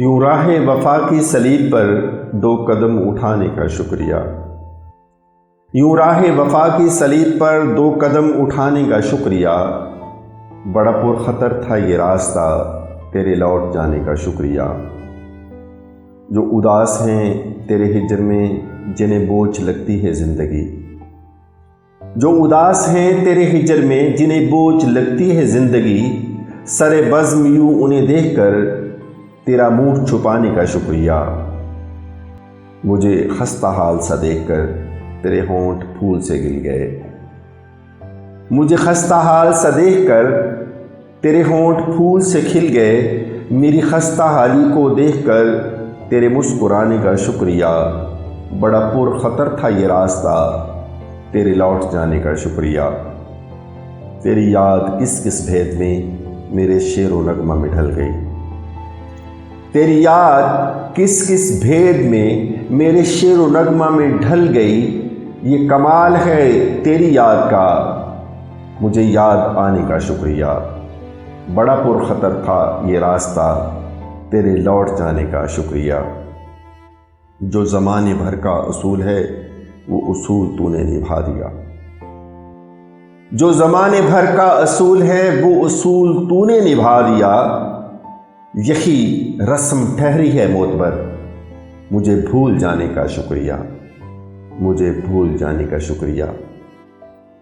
یوں راہ وفا کی صلیب پر 2 قدم اٹھانے کا شکریہ۔ یوں راہ وفا کی صلیب پر 2 قدم اٹھانے کا شکریہ۔ بڑا پرخطر تھا یہ راستہ، تیرے لوٹ جانے کا شکریہ۔ جو اداس ہیں تیرے ہجر میں، جنہیں بوجھ لگتی ہے زندگی۔ جو اداس ہیں تیرے ہجر میں، جنہیں بوجھ لگتی ہے زندگی، سر بزم یوں انہیں دیکھ کر تیرا منہ چھپانے کا شکریہ۔ مجھے خستہ حال سا دیکھ کر تیرے ہونٹ پھول سے گل گئے۔ مجھے خستہ حال سا دیکھ کر تیرے ہونٹ پھول سے کھل گئے۔ میری خستہ حالی کو دیکھ کر تیرے مسکرانے کا شکریہ۔ بڑا پرخطر تھا یہ راستہ، تیرے لوٹ جانے کا شکریہ۔ تیری یاد کس کس بھید میں میرے شعر و نغمہ میں ڈھل گئی۔ تیری یاد کس کس بھید میں میرے شعر و نغمہ میں ڈھل گئی۔ یہ کمال ہے تیری یاد کا، مجھے یاد آنے کا شکریہ۔ بڑا پرخطر تھا یہ راستہ، تیرے لوٹ جانے کا شکریہ۔ جو زمانے بھر کا اصول ہے وہ اصول تو نے نبھا دیا۔ جو زمانے بھر کا اصول ہے وہ اصول تو نے نبھا دیا۔ یہی رسم ٹھہری ہے معتبر، مجھے بھول جانے کا شکریہ۔ مجھے بھول جانے کا شکریہ۔